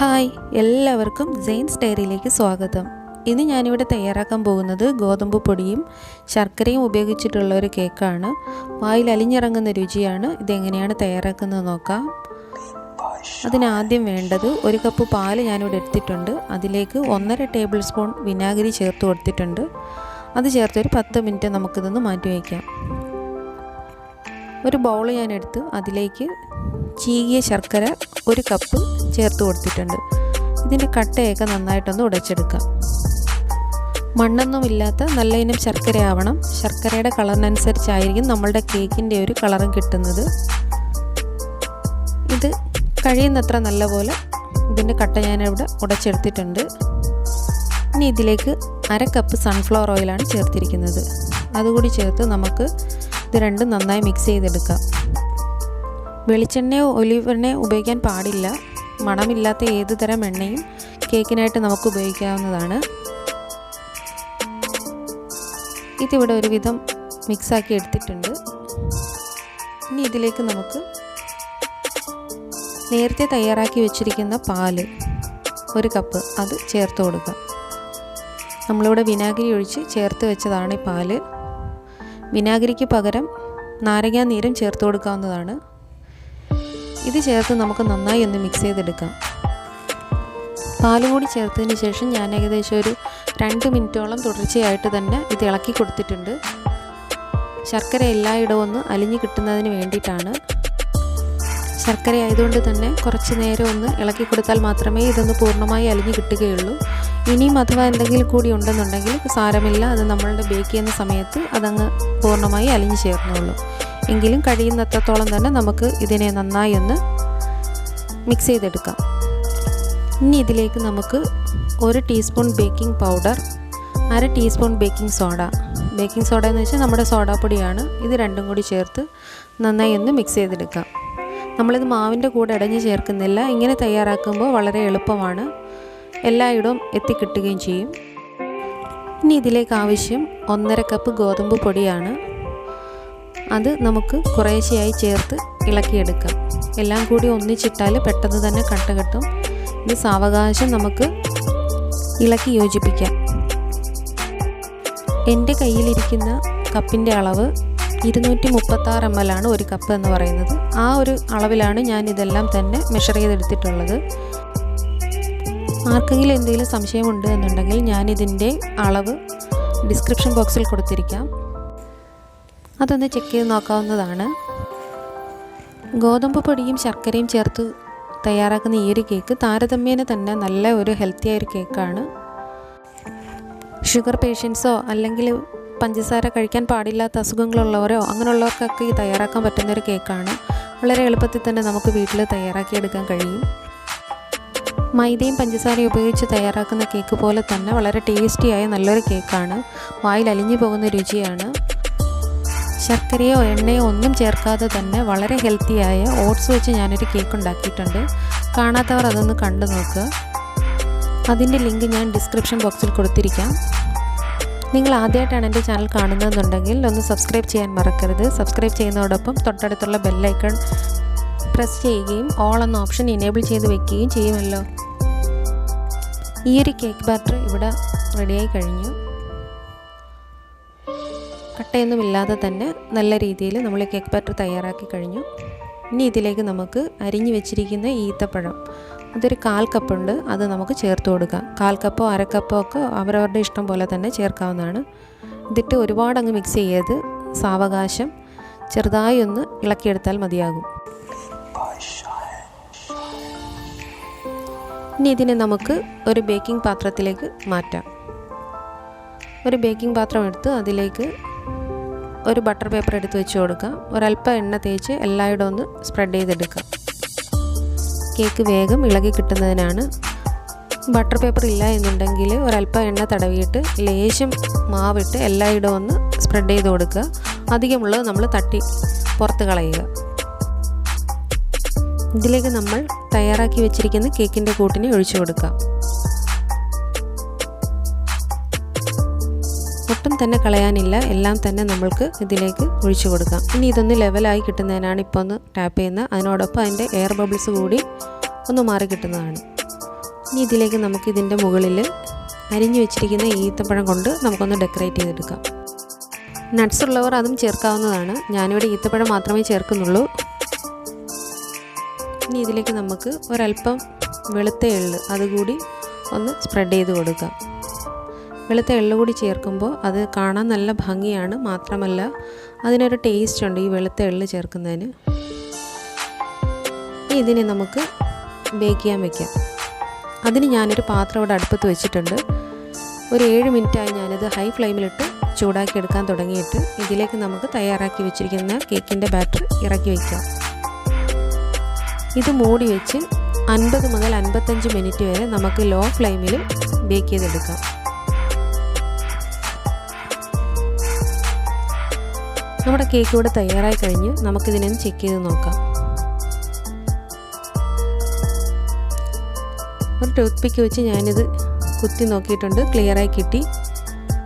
Hi, എല്ലാവർക്കും Jains ഡയറിയിലേക്ക് സ്വാഗതം. ഇന്ന് ഞാനിവിടെ തയ്യാറാക്കാൻ പോകുന്നത് ഗോതമ്പ് പൊടിയും ശർക്കരയും ഉപയോഗിച്ചിട്ടുള്ള ഒരു കേക്കാണ്. വായിൽ അലിഞ്ഞിറങ്ങുന്ന രുചിയാണ്. ഇതെങ്ങനെയാണ് തയ്യാറാക്കുന്നത് നോക്കാം. അതിനാദ്യം വേണ്ടത് 1 കപ്പ് പാല് ഞാനിവിടെ എടുത്തിട്ടുണ്ട്. അതിലേക്ക് 1.5 ടേബിൾ സ്പൂൺ വിനാഗിരി ചേർത്ത് കൊടുത്തിട്ടുണ്ട്. അത് ചേർത്തൊരു 10 മിനിറ്റ് നമുക്കിതൊന്ന് മാറ്റി വയ്ക്കാം. ഒരു ബൗൾ ഞാൻ എടുത്ത് അതിലേക്ക് ചീകിയ ശർക്കര 1 കപ്പ് ചേർത്ത് കൊടുത്തിട്ടുണ്ട്. ഇതിൻ്റെ കട്ടയൊക്കെ നന്നായിട്ടൊന്ന് ഉടച്ചെടുക്കാം. മണ്ണൊന്നുമില്ലാത്ത നല്ല ഇനം ശർക്കര ആവണം. ശർക്കരയുടെ കളറിനനുസരിച്ചായിരിക്കും നമ്മളുടെ കേക്കിൻ്റെ ഒരു കളറും കിട്ടുന്നത്. ഇത് കഴിയുന്നത്ര നല്ലപോലെ ഇതിൻ്റെ കട്ട ഞാനിവിടെ ഉടച്ചെടുത്തിട്ടുണ്ട്. ഇനി ഇതിലേക്ക് 1/2 കപ്പ് സൺഫ്ലവർ ഓയിലാണ് ചേർത്തിരിക്കുന്നത്. അതുകൂടി ചേർത്ത് നമുക്ക് ഇത് രണ്ടും നന്നായി മിക്സ് ചെയ്തെടുക്കാം. വെളിച്ചെണ്ണയോ ഒലിവ് എണ്ണയോ ഉപയോഗിക്കാൻ പാടില്ല. മണമില്ലാത്ത ഏത് തരം എണ്ണയും കേക്കിനായിട്ട് നമുക്ക് ഉപയോഗിക്കാവുന്നതാണ്. ഇതിവിടെ ഒരുവിധം മിക്സാക്കി എടുത്തിട്ടുണ്ട്. ഇനി ഇതിലേക്ക് നമുക്ക് നേരത്തെ തയ്യാറാക്കി വെച്ചിരിക്കുന്ന പാല് 1 കപ്പ് അത് ചേർത്ത് കൊടുക്കാം. നമ്മളിവിടെ വിനാഗിരി ഒഴിച്ച് ചേർത്ത് വെച്ചതാണ് ഈ പാല്. വിനാഗിരിക്ക് പകരം നാരങ്ങാ നീരും ചേർത്ത് കൊടുക്കാവുന്നതാണ്. ഇത് ചേർത്ത് നമുക്ക് നന്നായി ഒന്ന് മിക്സ് ചെയ്തെടുക്കാം. പാലും കൂടി ചേർത്തതിന് ശേഷം ഞാൻ ഏകദേശം ഒരു 2 മിനിറ്റോളം തുടർച്ചയായിട്ട് തന്നെ ഇത് ഇളക്കി കൊടുത്തിട്ടുണ്ട്. ശർക്കര എല്ലായിടവും ഒന്ന് അലിഞ്ഞ് കിട്ടുന്നതിന് വേണ്ടിയിട്ടാണ്. ശർക്കര ആയതുകൊണ്ട് തന്നെ കുറച്ച് നേരം ഒന്ന് ഇളക്കി കൊടുത്താൽ മാത്രമേ ഇതൊന്ന് പൂർണ്ണമായി അലിഞ്ഞ് കിട്ടുകയുള്ളൂ. ഇനിയും അഥവാ എന്തെങ്കിലും കൂടി ഉണ്ടെന്നുണ്ടെങ്കിൽ സാരമില്ല, അത് നമ്മളുടെ ബേക്ക് ചെയ്യുന്ന സമയത്ത് അതങ്ങ് പൂർണ്ണമായി അലിഞ്ഞ് ചേർന്നുള്ളൂ. എങ്കിലും കഴിയുന്നത്രത്തോളം തന്നെ നമുക്ക് ഇതിനെ നന്നായി ഒന്ന് മിക്സ് ചെയ്തെടുക്കാം. ഇനി ഇതിലേക്ക് നമുക്ക് 1 teaspoon baking powder, 1/2 teaspoon baking soda എന്ന് വെച്ചാൽ നമ്മുടെ സോഡാപ്പൊടിയാണ്. ഇത് രണ്ടും കൂടി ചേർത്ത് നന്നായി ഒന്ന് മിക്സ് ചെയ്തെടുക്കാം. നമ്മളിത് മാവിൻ്റെ കൂടെ ഇടഞ്ഞ് ചേർക്കുന്നില്ല. ഇങ്ങനെ തയ്യാറാക്കുമ്പോൾ വളരെ എളുപ്പമാണ്, എല്ലായിടവും എത്തിക്കിട്ടുകയും ചെയ്യും. ഇനി ഇതിലേക്ക് ആവശ്യം 1.5 കപ്പ് ഗോതമ്പ് പൊടിയാണ്. അത് നമുക്ക് കുറേശ്ശെയായി ചേർത്ത് ഇളക്കിയെടുക്കാം. എല്ലാം കൂടി ഒന്നിച്ചിട്ടാൽ പെട്ടെന്ന് തന്നെ കട്ട കെട്ടും. ഇത് സാവകാശം നമുക്ക് ഇളക്കി യോജിപ്പിക്കാം. എൻ്റെ കയ്യിലിരിക്കുന്ന കപ്പിൻ്റെ അളവ് 236 ml ആണ് 1 കപ്പ് എന്ന് പറയുന്നത്. ആ ഒരു അളവിലാണ് ഞാൻ ഇതെല്ലാം തന്നെ മെഷർ ചെയ്തെടുത്തിട്ടുള്ളത്. ആർക്കെങ്കിലും എന്തെങ്കിലും സംശയമുണ്ട് എന്നുണ്ടെങ്കിൽ ഞാനിതിൻ്റെ അളവ് ഡിസ്ക്രിപ്ഷൻ ബോക്സിൽ കൊടുത്തിരിക്കാം, അതൊന്ന് ചെക്ക് ചെയ്ത് നോക്കാവുന്നതാണ്. ഗോതമ്പ് പൊടിയും ശർക്കരയും ചേർത്ത് തയ്യാറാക്കുന്ന ഈ ഒരു കേക്ക് താരതമ്യേന തന്നെ നല്ല ഒരു ഹെൽത്തി ആയൊരു കേക്കാണ്. ഷുഗർ പേഷ്യൻസോ അല്ലെങ്കിൽ പഞ്ചസാര കഴിക്കാൻ പാടില്ലാത്ത അസുഖങ്ങളുള്ളവരോ അങ്ങനെയുള്ളവർക്കൊക്കെ ഈ തയ്യാറാക്കാൻ പറ്റുന്നൊരു കേക്കാണ്. വളരെ എളുപ്പത്തിൽ തന്നെ നമുക്ക് വീട്ടിൽ തയ്യാറാക്കിയെടുക്കാൻ കഴിയും. മൈദയും പഞ്ചസാരയും ഉപയോഗിച്ച് തയ്യാറാക്കുന്ന കേക്ക് പോലെ തന്നെ വളരെ ടേസ്റ്റിയായ നല്ലൊരു കേക്കാണ്. വായിൽ അലിഞ്ഞു പോകുന്ന രുചിയാണ്. ശർക്കരയോ എണ്ണയോ ഒന്നും ചേർക്കാതെ തന്നെ വളരെ ഹെൽത്തിയായ ഓട്സ് വെച്ച് ഞാനൊരു കേക്ക് ഉണ്ടാക്കിയിട്ടുണ്ട്. കാണാത്തവർ അതൊന്ന് കണ്ടു നോക്കുക. അതിൻ്റെ ലിങ്ക് ഞാൻ ഡിസ്ക്രിപ്ഷൻ ബോക്സിൽ കൊടുത്തിരിക്കാം. നിങ്ങൾ ആദ്യമായിട്ടാണ് എൻ്റെ ചാനൽ കാണുന്നതെന്നുണ്ടെങ്കിൽ ഒന്ന് സബ്സ്ക്രൈബ് ചെയ്യാൻ മറക്കരുത്. സബ്സ്ക്രൈബ് ചെയ്യുന്നതോടൊപ്പം തൊട്ടടുത്തുള്ള ബെല്ലൈക്കൺ പ്രസ് ചെയ്യുകയും ഓൾ എന്ന ഓപ്ഷൻ എനേബിൾ ചെയ്ത് വെക്കുകയും ചെയ്യുമല്ലോ. ഈ ഒരു കേക്ക് ബാറ്റർ ഇവിടെ റെഡിയായി കഴിഞ്ഞു. കട്ടയൊന്നുമില്ലാതെ തന്നെ നല്ല രീതിയിൽ നമ്മൾ കേക്ക് ബാറ്റർ തയ്യാറാക്കി കഴിഞ്ഞു. ഇനി ഇതിലേക്ക് നമുക്ക് അരിഞ്ഞു വെച്ചിരിക്കുന്ന ഈത്തപ്പഴം, അതൊരു 1/4 കപ്പുണ്ട്, അത് നമുക്ക് ചേർത്ത് കൊടുക്കാം. 1/4 കപ്പോ 1/2 കപ്പോ ഒക്കെ അവരവരുടെ ഇഷ്ടം പോലെ തന്നെ ചേർക്കാവുന്നതാണ്. ഇതിട്ട് ഒരുപാട് അങ്ങ് മിക്സ് ചെയ്ത് സാവകാശം ചെറുതായി ഒന്ന് ഇളക്കിയെടുത്താൽ മതിയാകും. ഇനി ഇതിനെ നമുക്ക് ഒരു ബേക്കിംഗ് പാത്രത്തിലേക്ക് മാറ്റാം. ഒരു ബേക്കിംഗ് പാത്രം എടുത്ത് അതിലേക്ക് ഒരു ബട്ടർ പേപ്പർ എടുത്ത് വെച്ച് കൊടുക്കാം. ഒരല്പം എണ്ണ തേച്ച് എല്ലായിടവും ഒന്ന് സ്പ്രെഡ് ചെയ്തെടുക്കാം. കേക്ക് വേഗം ഇളകി കിട്ടുന്നതിനാണ്. ബട്ടർ പേപ്പർ ഇല്ല എന്നുണ്ടെങ്കിൽ ഒരല്പം എണ്ണ തടവിയിട്ട് ലേശം മാവിട്ട് എല്ലായിടവും ഒന്ന് സ്പ്രെഡ് ചെയ്ത് കൊടുക്കുക. അധികമുള്ളത് നമ്മൾ തട്ടി പുറത്ത് കളയുക. ഇതിലേക്ക് നമ്മൾ തയ്യാറാക്കി വെച്ചിരിക്കുന്ന കേക്കിൻ്റെ കൂട്ടിനെ ഒഴിച്ചു കൊടുക്കാം. ഒട്ടും തന്നെ കളയാനില്ല, എല്ലാം തന്നെ നമ്മൾക്ക് ഇതിലേക്ക് ഒഴിച്ചു കൊടുക്കാം. ഇനി ഇതൊന്ന് ലെവലായി കിട്ടുന്നതിനാണ് ഇപ്പോൾ ഒന്ന് ടാപ്പ് ചെയ്യുന്നത്. അതിനോടൊപ്പം അതിൻ്റെ എയർ ബബിൾസ് കൂടി ഒന്ന് മാറി കിട്ടുന്നതാണ്. ഇനി ഇതിലേക്ക് നമുക്ക് ഇതിൻ്റെ മുകളിൽ അരിഞ്ഞു വെച്ചിരിക്കുന്ന ഈത്തപ്പഴം കൊണ്ട് നമുക്കൊന്ന് ഡെക്കറേറ്റ് ചെയ്തെടുക്കാം. നട്ട്സ് ഉള്ളവർ അതും ചേർക്കാവുന്നതാണ്. ഞാനിവിടെ ഈത്തപ്പഴം മാത്രമേ ചേർക്കുന്നുള്ളൂ. ഇനി ഇതിലേക്ക് നമുക്ക് ഒരല്പം വെളുത്ത എള്ള് അതുകൂടി ഒന്ന് സ്പ്രെഡ് ചെയ്ത് കൊടുക്കാം. വെളുത്ത എള്ള് കൂടി ചേർക്കുമ്പോൾ അത് കാണാൻ നല്ല ഭംഗിയാണ്. മാത്രമല്ല അതിനൊരു ടേസ്റ്റ് ഉണ്ട് ഈ വെളുത്ത എള്ള് ചേർക്കുന്നതിന്. ഇതിനെ നമുക്ക് ബേക്ക് ചെയ്യാൻ വെക്കാം. അതിന് ഞാനൊരു പാത്രം ഇവിടെ അടുപ്പത്ത് വെച്ചിട്ടുണ്ട്. ഒരു 7 മിനിറ്റായി ഞാനിത് ഹൈ ഫ്ലെയിമിലിട്ട് ചൂടാക്കി എടുക്കാൻ തുടങ്ങിയിട്ട് ഇതിലേക്ക് നമുക്ക് തയ്യാറാക്കി വെച്ചിരിക്കുന്ന കേക്കിൻ്റെ ബാറ്റർ ഇറക്കി വയ്ക്കാം. ഇത് മൂടി വെച്ച് 50 മുതൽ 55 മിനിറ്റ് വരെ നമുക്ക് ലോ ഫ്ലെയിമിൽ ബേക്ക് ചെയ്തെടുക്കാം. നമ്മുടെ കേക്ക് ഇവിടെ തയ്യാറായി കഴിഞ്ഞ് നമുക്കിതിനൊന്ന് ചെക്ക് ചെയ്ത് നോക്കാം. ഒരു ടൂത്ത് പിക്ക് വെച്ച് ഞാനിത് കുത്തി നോക്കിയിട്ടുണ്ട്. ക്ലിയറായി കിട്ടി.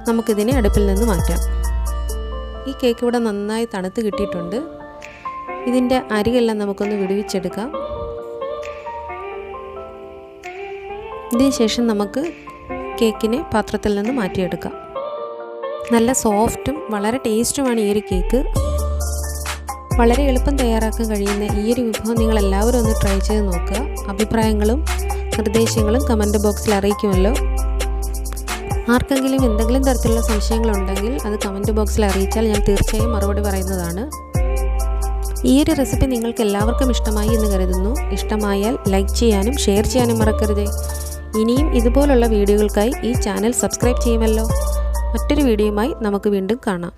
നമുക്കിതിനെ അടുപ്പിൽ നിന്ന് മാറ്റാം. ഈ കേക്ക് ഇവിടെ നന്നായി തണുത്ത് കിട്ടിയിട്ടുണ്ട്. ഇതിൻ്റെ അരികെല്ലാം നമുക്കൊന്ന് വിടുവിച്ചെടുക്കാം. ഇതിന് ശേഷം നമുക്ക് കേക്കിനെ പാത്രത്തിൽ നിന്ന് മാറ്റിയെടുക്കാം. നല്ല സോഫ്റ്റും വളരെ ടേസ്റ്റുമാണ് ഈ ഒരു കേക്ക്. വളരെ എളുപ്പം തയ്യാറാക്കാൻ കഴിയുന്ന ഈ ഒരു വിഭവം നിങ്ങളെല്ലാവരും ഒന്ന് ട്രൈ ചെയ്ത് നോക്കുക. അഭിപ്രായങ്ങളും നിർദ്ദേശങ്ങളും കമൻറ്റ് ബോക്സിൽ അറിയിക്കുമല്ലോ. ആർക്കെങ്കിലും എന്തെങ്കിലും തരത്തിലുള്ള സംശയങ്ങളുണ്ടെങ്കിൽ അത് കമൻറ്റ് ബോക്സിൽ അറിയിച്ചാൽ ഞാൻ തീർച്ചയായും മറുപടി പറയുന്നതാണ്. ഈ ഒരു റെസിപ്പി നിങ്ങൾക്ക് എല്ലാവർക്കും ഇഷ്ടമായി എന്ന് കരുതുന്നു. ഇഷ്ടമായാൽ ലൈക്ക് ചെയ്യാനും ഷെയർ ചെയ്യാനും മറക്കരുത്. ഇനിയും ഇതുപോലുള്ള വീഡിയോകൾക്കായി ഈ ചാനൽ സബ്സ്ക്രൈബ് ചെയ്യുമല്ലോ. മറ്റൊരു വീഡിയോയുമായി നമുക്ക് വീണ്ടും കാണാം.